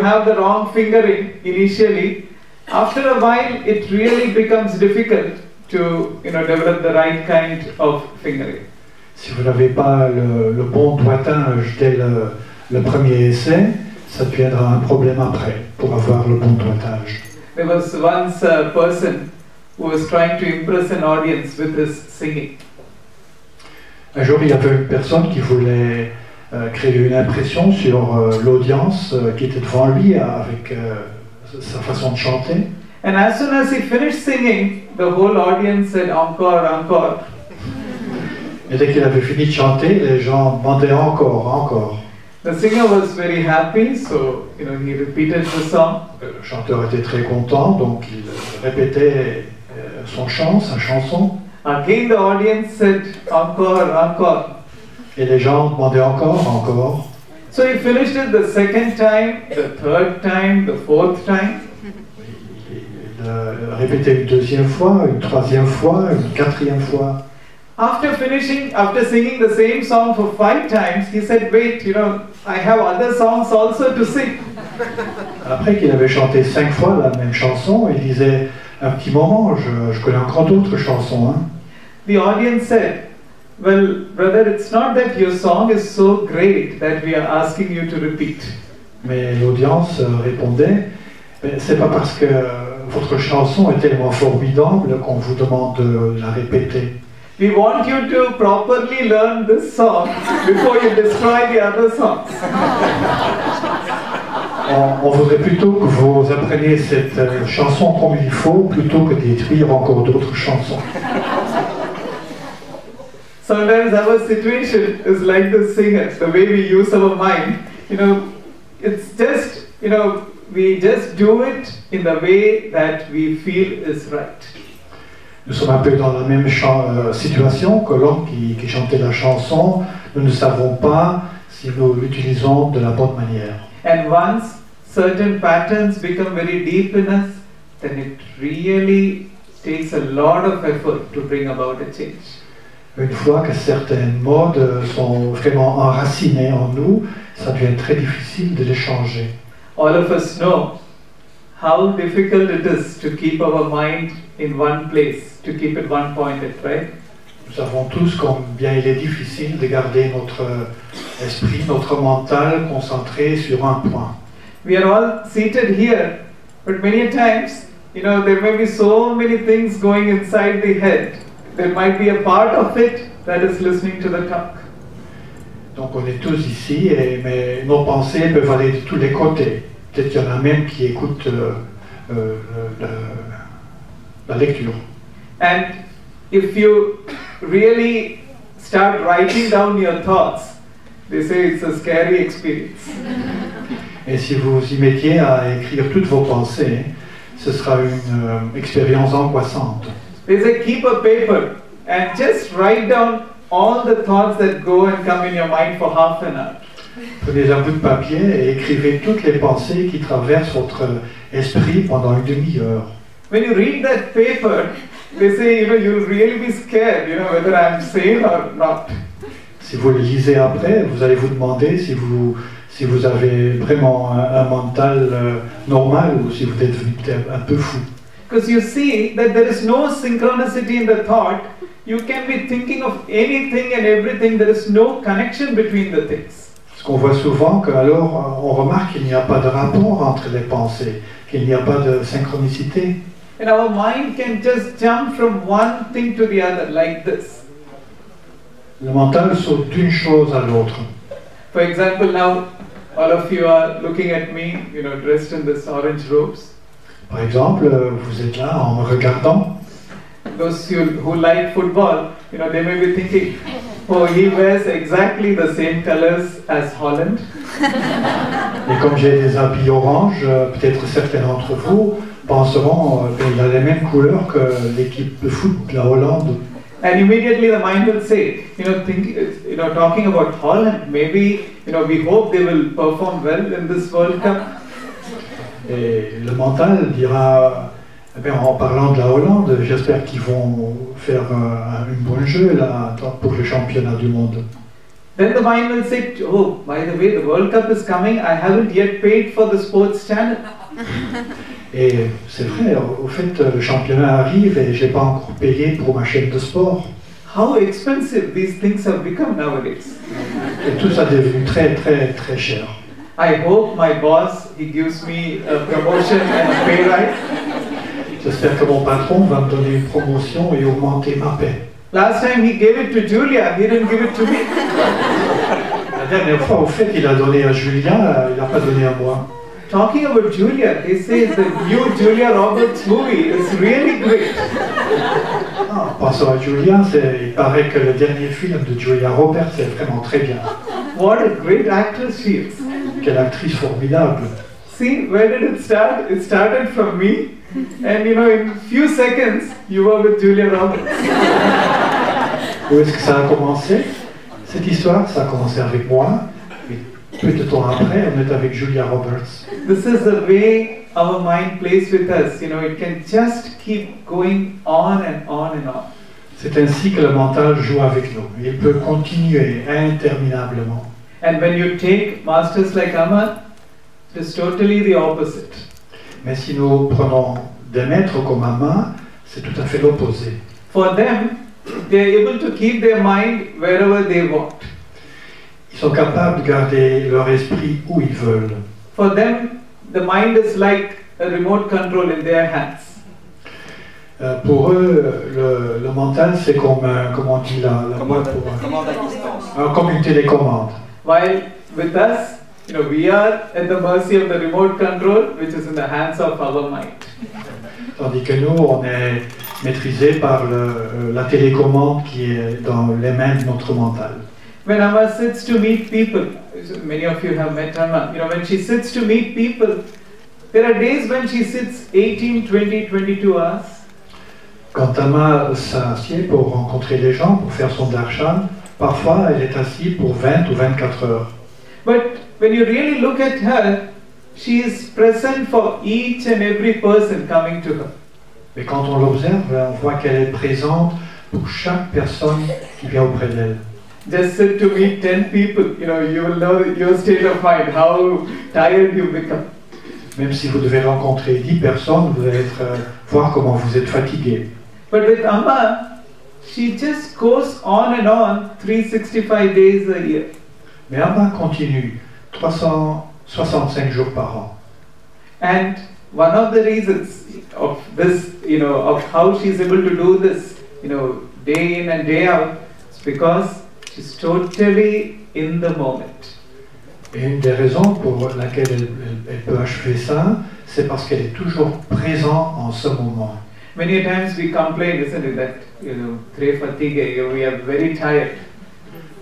have the wrong fingering initially, after a while it really becomes difficult to develop the right kind of fingering. Si vous n'avez pas le bon doigtage dès le premier essai, ça deviendra un problème après pour avoir le bon doigtage. There was once a person who was trying to impress an audience with his singing. Un jour, il y avait une personne qui voulait créer une impression sur l'audience qui était devant lui avec sa façon de chanter. And as soon as he finished singing, the whole audience said, "Encore, encore." Et dès qu'il avait fini de chanter, les gens demandaient encore, encore. The singer was very happy, so he repeated the song. Le chanteur était très content, donc il répétait sa chanson. Again, the audience said, "Encore, encore." Et les gens demandaient encore, encore. So he finished it the second time, the third time, the fourth time. Il répétait une deuxième fois, une troisième fois, une quatrième fois. After singing the same song for 5 times, he said, "Wait, I have other songs also to sing." Après qu'il avait chanté 5 fois la même chanson, il disait, un petit moment, je connais encore d'autres chansons. Hein. The audience said, "Well, brother, it's not that your song is so great that we are asking you to repeat." Mais l'audience répondait, c'est pas parce que votre chanson est tellement formidable qu'on vous demande de la répéter. We want you to properly learn this song before you destroy the other songs. On voudrait plutôt que vous appreniez cette chanson comme il faut, plutôt que d'écrire encore d'autres chansons. Sometimes our situation is like the singers, the way we use our mind. It's just, we just do it in the way that we feel is right. Nous sommes un peu dans la même situation que l'homme qui chantait la chanson. Nous ne savons pas si nous l'utilisons de la bonne manière. And once certain patterns become very deep in us, then it really takes a lot of effort to bring about a change. Une fois que certaines modes sont vraiment enracinées en nous, ça devient très difficile de les changer. All of us know how difficult it is to keep our mind in one place, to keep it one-pointed, right? Nous savons tous combien il est difficile de garder notre esprit, notre mental concentré sur un point. We are all seated here, but many times, there may be so many things going inside the head. There might be a part of it that is listening to the tongue. Donc on est tous ici, mais nos pensées peuvent aller de tous les côtés. Peut-être qu'il y en a même qui écoutent la lecture. And if you really start writing down your thoughts, they say it's a scary experience. Et si vous y mettiez à écrire toutes vos pensées, ce sera une expérience angoissante. They say keep a paper and just write down all the thoughts that go and come in your mind for half an hour. Prenez un bout de papier et écrivez toutes les pensées qui traversent votre esprit pendant une demi-heure. When you read that paper, they say, you'll really be scared, whether I'm sane or not. Si vous le lisez après, vous allez vous demander si vous avez vraiment un mental normal ou si vous êtes devenu un peu fou. Because you see that there is no synchronicity in the thought. You can be thinking of anything and everything. There is no connection between the things. Parce qu'on voit souvent qu'alors on remarque qu'il n'y a pas de rapport entre les pensées, qu'il n'y a pas de synchronicité. And our mind can just jump from one thing to the other like this. Le mental saute d'une chose à l'autre. For example, now all of you are looking at me, dressed in this orange robes. Par exemple, vous êtes là en me regardant. Those who like football, they may be thinking, oh, he wears exactly the same colors as Holland. Et comme j'ai des habits orange, peut-être certains d'entre vous penseront qu'il a les mêmes couleurs que l'équipe de foot de la Hollande. And immediately the mind will say, talking about Holland, maybe, we hope they will perform well in this World Cup. Et le mental dira, en parlant de la Hollande, j'espère qu'ils vont faire un bon jeu là, pour le championnat du monde. Then the mind will say, oh, by the way, the World Cup is coming, I haven't yet paid for the sports channel. Et c'est vrai, au fait, le championnat arrive et j'ai pas encore payé pour ma chaîne de sport. How expensive these things have become nowadays. Et tout ça est devenu très, très, très cher. I hope my boss, he gives me a promotion and a pay rise. J'espère que mon patron va me donner une promotion et augmenter ma paie. Last time he gave it to Julia, he didn't give it to me. La dernière fois, au fait, il a donné à Julien, il n'a pas donné à moi. Talking about Julia, they say the new Julia Roberts movie is really great. Ah, pensons à Julia, il paraît que le dernier film de Julia Roberts est vraiment très bien. What a great actress she is. Quelle actrice formidable. See, where did it start? It started from me. And you know, in few seconds, you were with Julia Roberts. Où est-ce que ça a commencé? Cette histoire, ça a commencé avec moi. Et peu de temps après, on est avec Julia Roberts. This is the way our mind plays with us. You know, it can just keep going on and on and on. C'est ainsi que le mental joue avec nous. Il peut continuer interminablement. And when you take masters like Amma, it is totally the opposite. Mais si nous prenons des maîtres comme Amma, c'est tout à fait l'opposé. For them, they are able to keep their mind wherever they want. Ils sont capables de garder leur esprit où ils veulent. For them, the mind is like a remote control in their hands. Pour eux, le mental, c'est comme, comment on dit la Commande à distance. comme une télécommande. While with us, you know, we are at the mercy of the remote control, which is in the hands of our mind. Tandis que nous, on est maîtrisé par la télécommande qui est dans les mains de notre mental. When Amma sits to meet people, many of you have met Amma, you know, when she sits to meet people, there are days when she sits 18, 20, 22 hours. Quand Amma s'assied pour rencontrer les gens, pour faire son darshan, parfois elle est assise pour 20 ou 24 heures. But when you really look at her, she is present for each and every person coming to her. Mais quand on l'observe, on voit qu'elle est présente pour chaque personne qui vient auprès d'elle. Just sit to meet 10 people, you know, you will know your state of mind, how tired you become. Même si vous devez rencontrer 10 personnes, vous allez voir comment vous êtes fatigué. But with Amma, she just goes on and on 365 days a year. Mais Amma continue 365 jours par an. And one of the reasons of this, you know, of how she's able to do this, you know, day in and day out, is because she's totally in the moment. Et une des raisons pour laquelle elle peut achever ça, c'est parce qu'elle est toujours présente en ce moment. Many times we complain, isn't it, that, you know, très fatigué, we are very tired.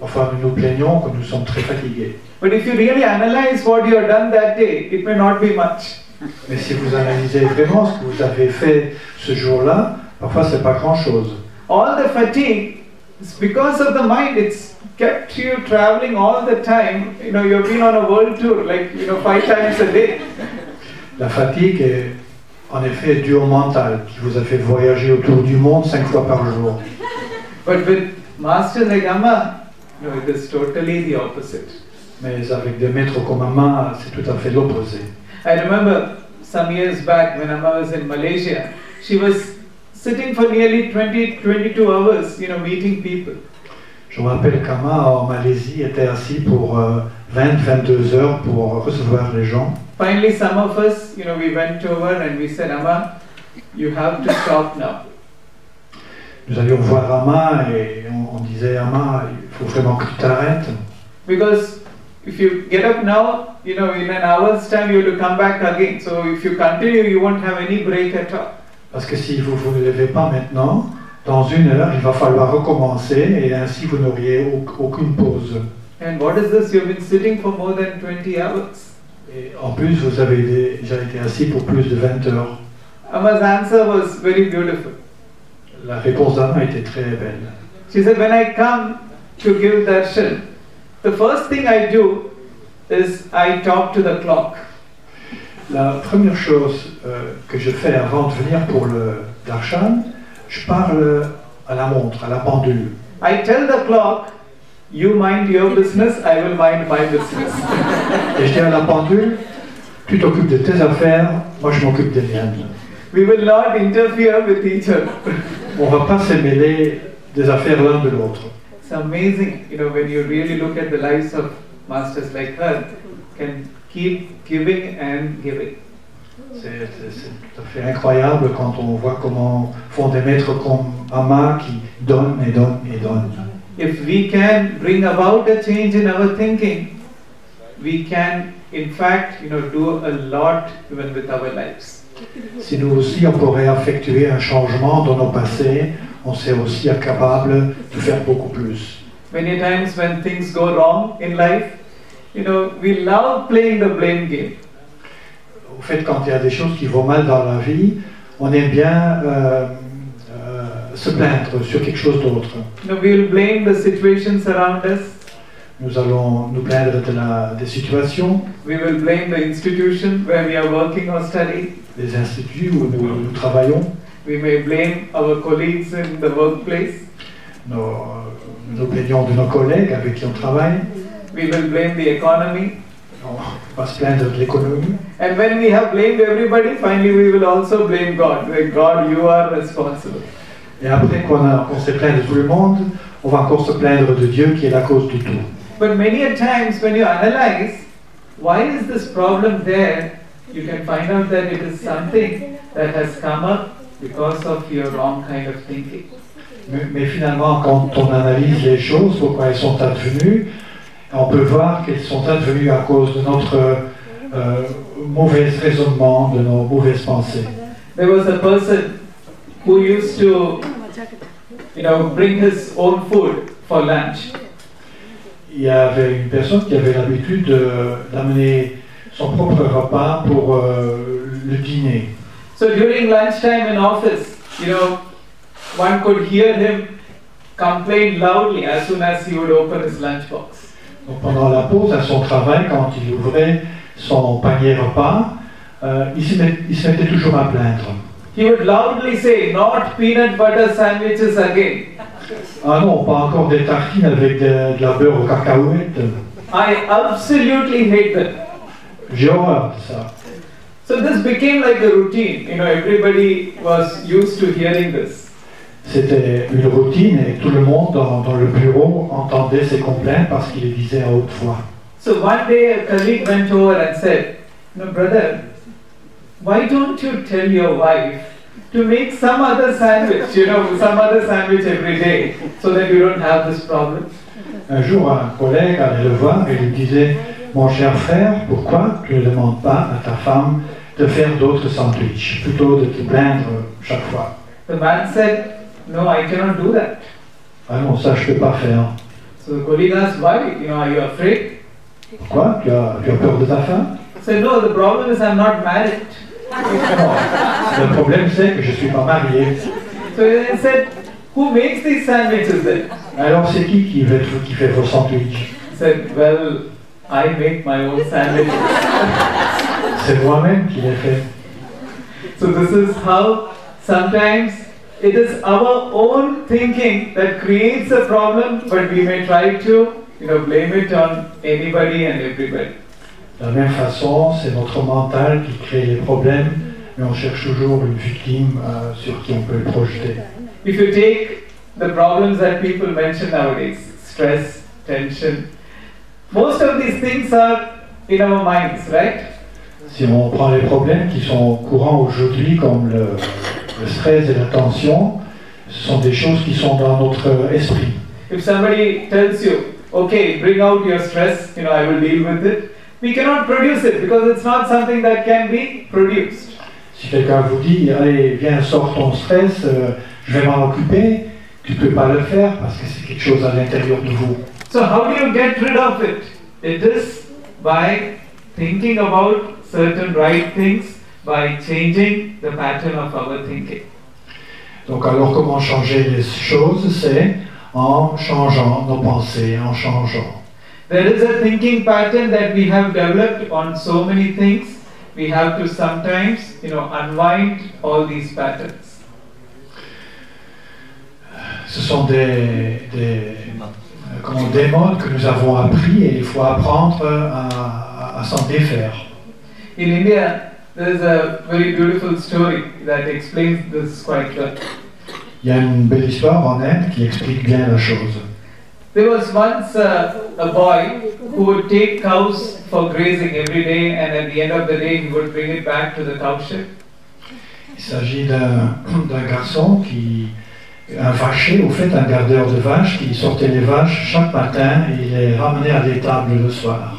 Enfin, nous nous plaignons que nous sommes très fatigués. But if you really analyze what you have done that day, it may not be much. Mais si vous analysez vraiment ce que vous avez fait ce jour-là, parfois c'est pas grand-chose. All the fatigue is because of the mind. It's kept you traveling all the time. You know, you've been on a world tour, like, you know, 5 times a day. La fatigue est en effet due au mental qui vous a fait voyager autour du monde 5 fois par jour. But with Master like Amma, no, it is totally the opposite. Mais avec des maîtres comme Amma, c'est tout à fait l'opposé. I remember some years back when Amma was in Malaysia, she was sitting for nearly 22 hours, you know, meeting people. Je me rappelle qu'Amma en Malaisie était assis pour 20-22 heures pour recevoir les gens. Finally, some of us, you know, we went over and we said, Amma, you have to stop now. Nous allions voir Amma et on disait, Amma, il faut vraiment que tu t'arrêtes. Because if you get up now, you know, in an hour's time you have to come back again. So if you continue, you won't have any break at all. Parce que si vous ne vous levez pas maintenant, dans 1 heure, il va falloir recommencer et ainsi vous n'auriez aucune pause. And what is this? You've been sitting for more than 20 hours. Et en plus, vous avez déjà été assis pour plus de 20 heures. Amma's answer was very beautiful. La réponse d'Amma était très belle. She said, when I come to give darshan, the first thing I do is I talk to the clock. La première chose que je fais avant de venir pour le darshan, je parle à la montre, à la pendule. I tell the clock, you mind your business, I will mind my business. Et je dis à la pendule, tu t'occupes de tes affaires, moi je m'occupe des miennes. We will not interfere with each other. On ne va pas se mêler des affaires l'un de l'autre. It's amazing, when you really look at the lives of masters like her, can keep giving and giving. C'est tout à fait incroyable quand on voit comment font des maîtres comme Amma qui donnent et donnent et donnent. If we can bring about a change in our thinking, we can in fact do a lot even with our lives. Si nous aussi on pourrait effectuer un changement dans nos passés, on serait aussi capable de faire beaucoup plus. Many times when things go wrong in life, we love playing the blame game. Au fait, quand il y a des choses qui vont mal dans la vie, on aime bien se plaindre sur quelque chose d'autre. We will blame the situations around us. Nous allons nous plaindre des situations, We will blame the institution where we are working or studying. des instituts où nous travaillons. We may blame our colleagues in the workplace. Nous plaignons de nos collègues avec qui on travaille. We will blame the economy. On va se plaindre de l'économie. And when we have blamed everybody, finally we will also blame God. Like, God, you are responsible. Et après qu'on s'est plaint de tout le monde, on va encore se plaindre de Dieu qui est la cause de tout. But many a times when you analyze, why is this problem there, you can find out that it is something that has come up because of your wrong kind of thinking. Mais finalement, quand on analyse les choses, pourquoi elles sont advenues, on peut voir qu'elles sont advenues à cause de notre mauvais raisonnement, de nos mauvaises pensées. There was a person who used to, bring his own food for lunch. Il y avait une personne qui avait l'habitude d'amener son propre repas pour le dîner. So during lunchtime in office, one could hear him complain loudly as soon as he would open his lunchbox. Donc pendant la pause à son travail, quand il ouvrait son panier repas, il se mettait toujours à plaindre. He would loudly say, "Not peanut butter sandwiches again." Ah non, pas encore des tartines avec de la beurre aux cacahuètes. I absolutely hate that. J'ai horreur de ça. So this became like a routine. Everybody was used to hearing this. C'était une routine et tout le monde dans le bureau entendait ses complaintes parce qu'il les disait à haute voix. So one day a colleague went over and said, "Brother, why don't you tell your wife to make some other sandwich, some other sandwich every day so that you don't have this problem?" Un jour, un collègue allait le voir et lui disait, mon cher frère, pourquoi tu ne demandes pas à ta femme de faire d'autres sandwichs, plutôt de te plaindre chaque fois? The man said, "No, I cannot do that." Ah non, ça je ne peux pas faire. So the colleague asked, "Why? Are you afraid?" Pourquoi? Tu as peur de ta femme? He said, "No, the problem is I'm not married." Non. Le problème c'est que je ne suis pas marié. So he said, "Who makes these sandwiches then?" Alors c'est qui fait vos sandwichs? He said, "Well, I make my own sandwiches." C'est moi-même qui les fais. So this is how sometimes it is our own thinking that creates a problem, but we may try to, blame it on anybody and everybody. De la même façon, c'est notre mental qui crée les problèmes, mais on cherche toujours une victime sur qui on peut le projeter. If you take the problems that people mention nowadays, stress, tension, most of these things are in our minds, right? Si on prend les problèmes qui sont courants aujourd'hui, comme le stress et la tension, ce sont des choses qui sont dans notre esprit. If somebody tells you, "Okay, bring out your stress, I will deal with it," we cannot produce it because it's not something that can be produced. Si quelqu'un vous dit, allez, viens, sors ton stress, je vais m'en occuper, tu ne peux pas le faire parce que c'est quelque chose à l'intérieur de vous. So how do you get rid of it? It is by thinking about certain right things, by changing the pattern of our thinking. Donc alors comment changer les choses? C'est en changeant nos pensées, en changeant. There is a thinking pattern that we have developed on so many things. We have to sometimes, unwind all these patterns. Ce sont des des modes que nous avons appris et il faut apprendre à s'en défaire. In India, there is a very beautiful story that explains this quite well. Il y a une belle histoire en Inde qui explique bien la chose. There was once a boy who would take cows for grazing every day, and at the end of the day, he would bring it back to the cowshed. Il s'agit d'un garçon un vacher, au fait un gardeur de vaches, qui sortait les vaches chaque matin et il les ramenait à l'étable le soir.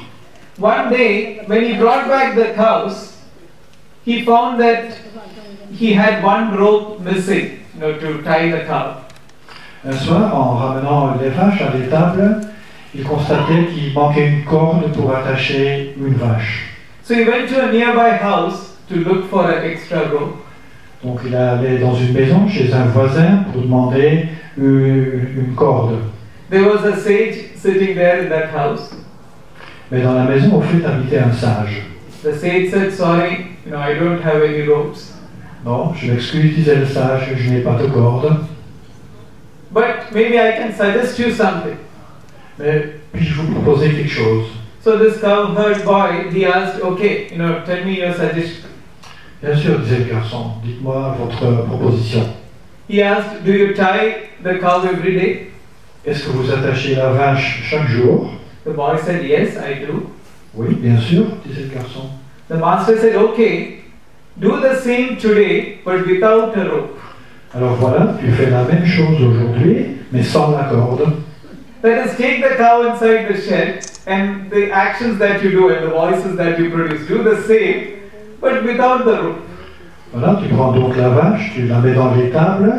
One day, when he brought back the cows, he found that he had one rope missing, to tie the cow. Un soir, en ramenant les vaches à l'étable, il constatait qu'il manquait une corde pour attacher une vache. So he went to a nearby house to look for an extra rope. Donc il est allé dans une maison chez un voisin pour demander une corde. There was a sage sitting there in that house. Mais dans la maison, au fait, habitait un sage. The sage said, "Sorry, I don't have any ropes." Non, je m'excuse, disait le sage, je n'ai pas de corde. But maybe I can suggest you something. Mais puis-je vous proposer quelque chose? So this cowherd boy, he asked, "Okay, tell me your suggestion." Bien sûr, disait le garçon, dites-moi votre proposition. He asked, "Do you tie the cow every day?" Est-ce que vous attachez la vache chaque jour? The boy said, "Yes, I do." Oui, bien sûr, disait le garçon. The master said, "Okay, do the same today, but without a rope." Alors voilà, tu fais la même chose aujourd'hui, mais sans la corde. Let us take the cow inside the shed, and the actions that you do and the voices that you produce, do the same, but without the rope. Voilà, tu prends donc la vache, tu la mets dans l'étable,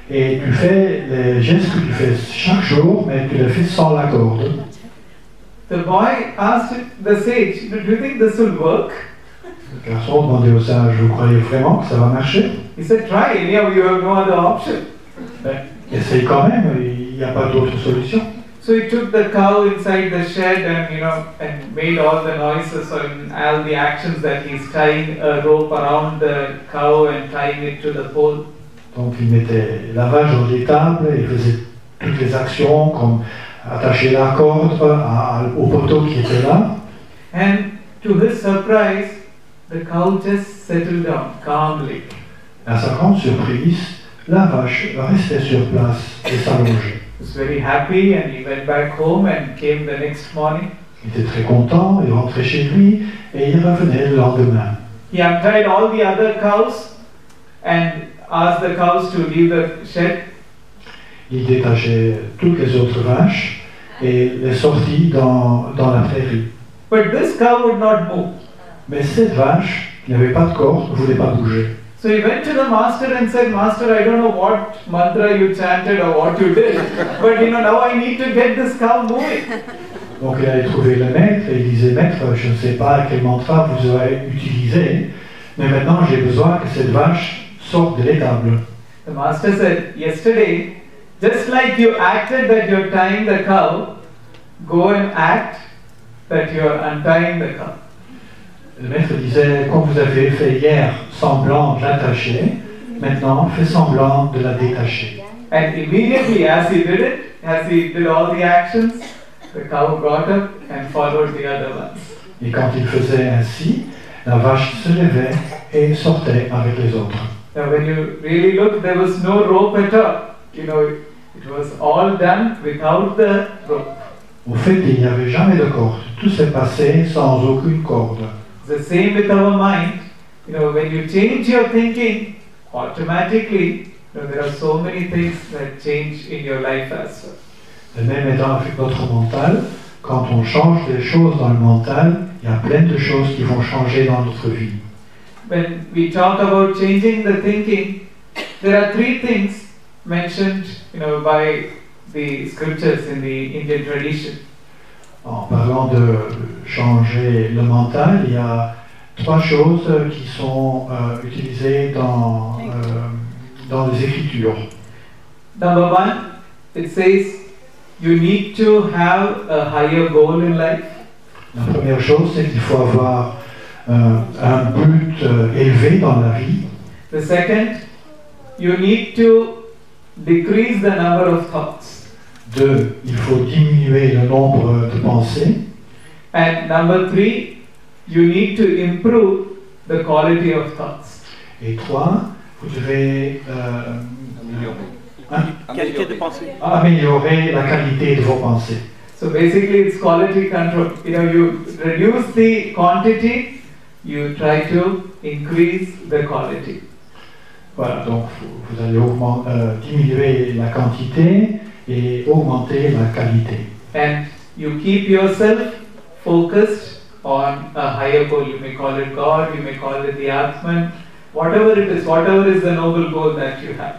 et tu fais les gestes que tu fais chaque jour, mais tu les fais sans la corde. The boy asked the sage, "Do you think this will work?" Le garçon demandait au sage, vous croyez vraiment que ça va marcher? He said, "Try, anyhow you have no other option." Ben, essaye quand même, il n'y a pas d'autre solution. So he took the cow inside the shed and made all the noises and all the actions that he's tying a rope around the cow and tying it to the pole. Donc il mettait la vache dans l'étable et faisait toutes les actions comme attacher la corde au poteau qui était là. And to his surprise, the cow just settled down calmly. À sa grande surprise, la vache restait sur place et s'allongeait. He was very happy and he went back home and came the next morning. Il était très content, il rentrait chez lui et il revenait le lendemain. He untied all the other cows and asked the cows to leave the shed. Il détachait toutes les autres vaches et les sortit dans la prairie. But this cow would not move. Mais cette vache, qui n'avait pas de corde, ne voulait pas bouger. So he went to the master and said, "Master, I don't know what mantra you chanted or what you did, but now I need to get this cow moving." Donc il allait trouver le maître et il disait, maître, je ne sais pas quel mantra vous aurez utilisé, mais maintenant j'ai besoin que cette vache sorte de l'étable. The master said, "Yesterday, just like you acted that you're tying the cow, go and act that you're untying the cow." Le maître disait, comme vous avez fait hier semblant de l'attacher, maintenant fais semblant de la détacher. And immediately as he did it, as he did all the actions, the cow got up and followed the other ones. Et quand il faisait ainsi, la vache se levait et sortait avec les autres. Now when you really look, there was no rope at all. It was all done without the rope. Au fait, il n'y avait jamais de corde. Tout s'est passé sans aucune corde. The same with our mind. When you change your thinking, automatically, there are so many things that change in your life as well. De même étant avec notre mental, quand on change des choses dans le mental, il y a plein de choses qui vont changer dans notre vie. When we talk about changing the thinking, there are three things mentioned, by the scriptures in the Indian tradition. En parlant de changer le mental, il y a trois choses qui sont utilisées dans les Écritures. Number one, it says you need to have a higher goal in life. La première chose, c'est qu'il faut avoir un but élevé dans la vie. The second, you need to decrease the number of thoughts. 2, il faut diminuer le nombre de pensées. And number 3, you need to improve the quality of thoughts. Et 3, vous devez Qualité de pensée. améliorer la qualité de vos pensées. So basically it's quality control. You reduce the quantity, you try to increase the quality. Voilà, donc vous allez diminuer la quantité et augmenter la qualité. And you keep yourself focused on a higher goal. You may call it God, you may call it the Atman, whatever it is, whatever is the noble goal that you have.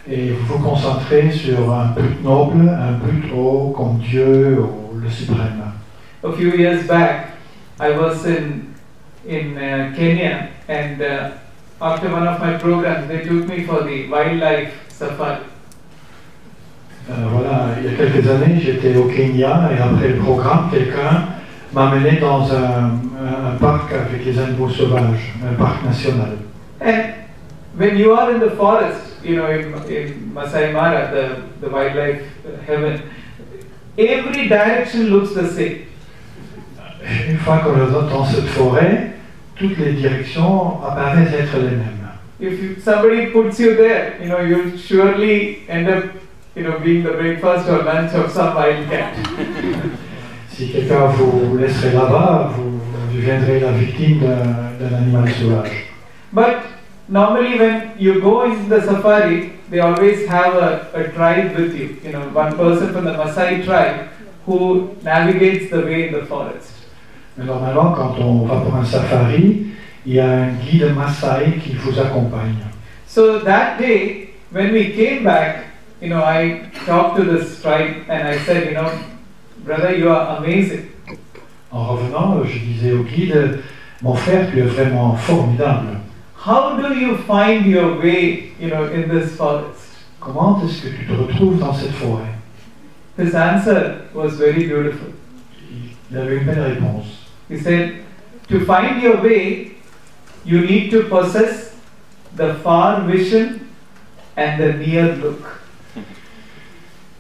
Et vous vous concentrez sur un but noble, un but haut comme Dieu ou le suprême. A few years back, I was in Kenya, and after one of my programs, they took me for the wildlife safari. Voilà, il y a quelques années, j'étais au Kenya et après le programme, quelqu'un m'a mené dans un parc avec les animaux sauvages, un parc national. And when you are in the forest, in Masai Mara, the wildlife heaven, every direction looks the same. Une fois qu'on est dans cette forêt, toutes les directions apparaissent être les mêmes. If somebody puts you there, you'll surely end up, being the breakfast or lunch of some wild cat. Si quelqu'un vous laisserait là-bas, vous deviendrez la victime d'un animal sauvage. But normally when you go in the safari, they always have a tribe with you. One person from the Maasai tribe who navigates the way in the forest. Mais normalement, quand on va pour un safari, il y a un guide Maasai qui vous accompagne. So that day, when we came back, I talked to this tribe and I said, brother, you are amazing. En revenant, je disais au guide, mon frère, tu es vraiment formidable. How do you find your way, in this forest? Comment est-ce que tu te retrouves dans cette forêt? His answer was very beautiful. Il avait une belle réponse. He said, to find your way, you need to possess the far vision and the near look.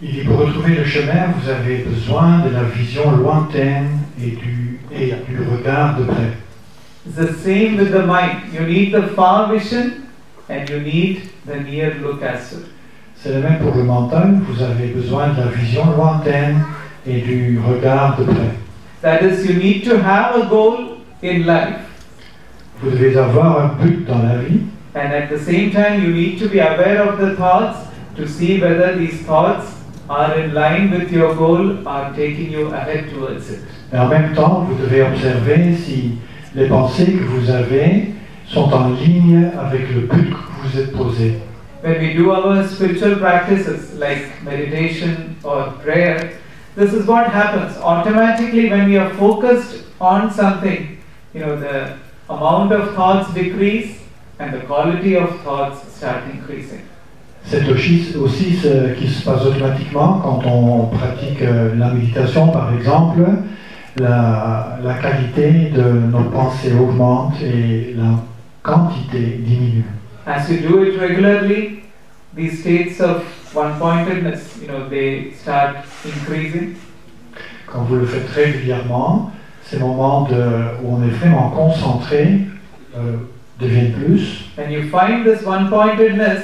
Il dit, pour retrouver le chemin, vous avez besoin de la vision lointaine et du regard de près. It's the same with the mind. You need the far vision and you need the near look as well. C'est le même pour le mental, vous avez besoin de la vision lointaine et du regard de près. That is, you need to have a goal in life. Vous devez avoir un but dans la vie. And at the same time, you need to be aware of the thoughts to see whether these thoughts are in line with your goal, are taking you ahead towards it. Et en même temps, vous devez observer si les pensées que vous avez sont en ligne avec le but que vous êtes posé. When we do our spiritual practices like meditation or prayer, this is what happens. Automatically, when we are focused on something, the amount of thoughts decrease and the quality of thoughts start increasing. C'est aussi ce qui se passe automatiquement quand on pratique la méditation, par exemple. La qualité de nos pensées augmente et la quantité diminue. As you do it regularly, these states of one-pointedness, they start increasing. Quand vous le faites régulièrement, ces moments où on est vraiment concentré deviennent plus. And you find this one-pointedness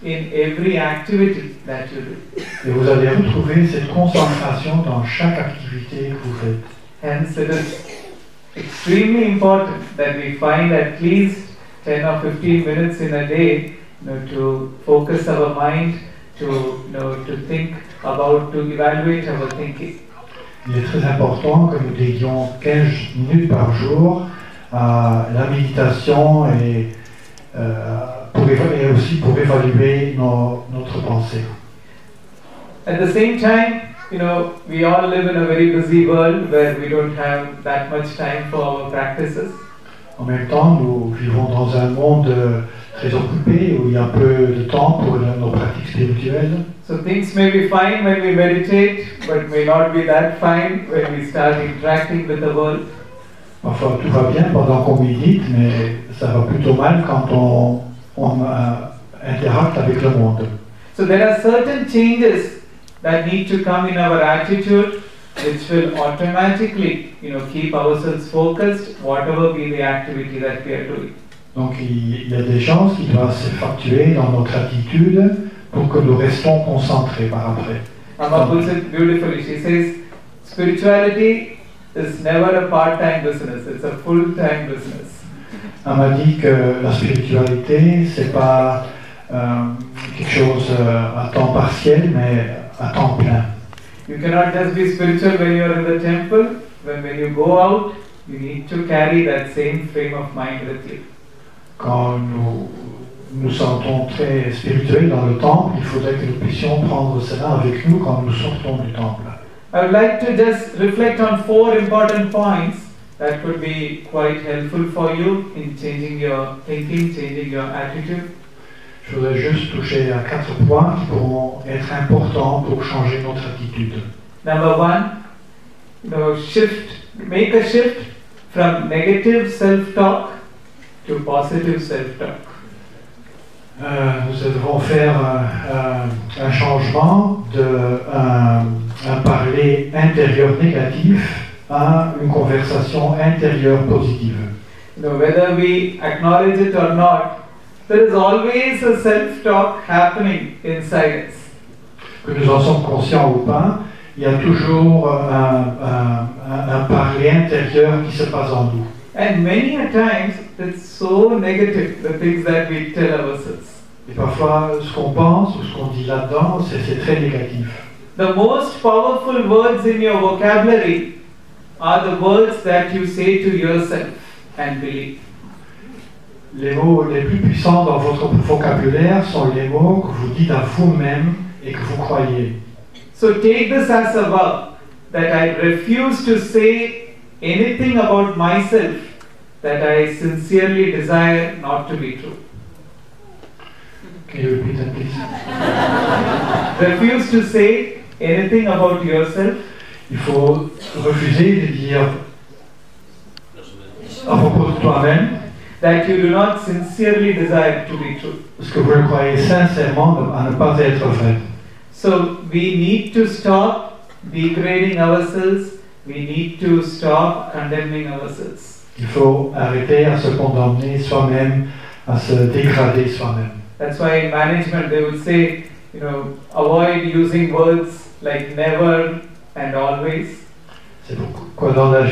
in every activity that you do. Et vous allez retrouver cette concentration dans chaque activité que vous faites. Hence, it is extremely important that we find at least 10 or 15 minutes in a day, to focus our mind, to think about, to evaluate our thinking. Il est très important que nous dédions 15 minutes par jour à la méditation et aussi pour évaluer notre pensée. At the same time, we all live in a very busy world where we don't have that much time for our practices. En même temps, nous vivons dans un monde très occupé où il y a peu de temps pour nos pratiques spirituelles. So things may be fine when we meditate, but may not be that fine when we start interacting with the world. Parfois tout va bien pendant qu'on médite, mais ça va plutôt mal quand on interacte avec le monde. So there are certain changes that need to come in our attitude, which will automatically, keep ourselves focused, whatever be the activity that we are doing. Donc il y a des choses qui doivent s'effectuer dans notre attitude pour que nous restons concentrés par après. Amma puts it beautifully. She says, spirituality is never a part-time business, it's a full-time business. Elle m'a dit que la spiritualité, c'est pas quelque chose à temps partiel, mais à temps plein. You cannot just be spiritual when you are in the temple. When you go out, you need to carry that same frame of mind with you. Quand nous nous sentons très spirituels dans le temple, il faudrait que nous puissions prendre cela avec nous quand nous sortons du temple. I would like to just reflect on 4 important points that could be quite helpful for you in changing your thinking, changing your attitude. Je voudrais juste toucher à 4 points qui pourront être importants pour changer notre attitude. Number 1, make a shift from negative self-talk to positive self-talk. Nous devons faire un changement d'un parler intérieur négatif à une conversation intérieure positive. Whether we acknowledge it or not, there is always a self-talk happening inside us. Que nous en sommes conscients ou pas, il y a toujours un parler intérieur qui se passe en nous. And many a times it's so negative, the things that we tell ourselves. Et parfois, ce qu'on pense ou ce qu'on dit là-dedans, c'est très négatif. The most powerful words in your vocabulary are the words that you say to yourself and believe. Les mots les plus puissants dans votre vocabulaire sont les mots que vous dites à vous-même et que vous croyez. So take this as a vow that I refuse to say anything about myself that I sincerely desire not to be true. Can you repeat that, please? Refuse to say anything about yourself. Il faut refuser de dire à propos de toi-même that you do not sincerely desire to be true. ce que vous le croyez sincèrement à ne pas être vrai. So we need to stop degrading ourselves. We need to stop condemning ourselves. Il faut arrêter à se condamner soi-même, à se dégrader soi-même. That's why in management they would say, avoid using words like never and always. C'est pourquoi dans la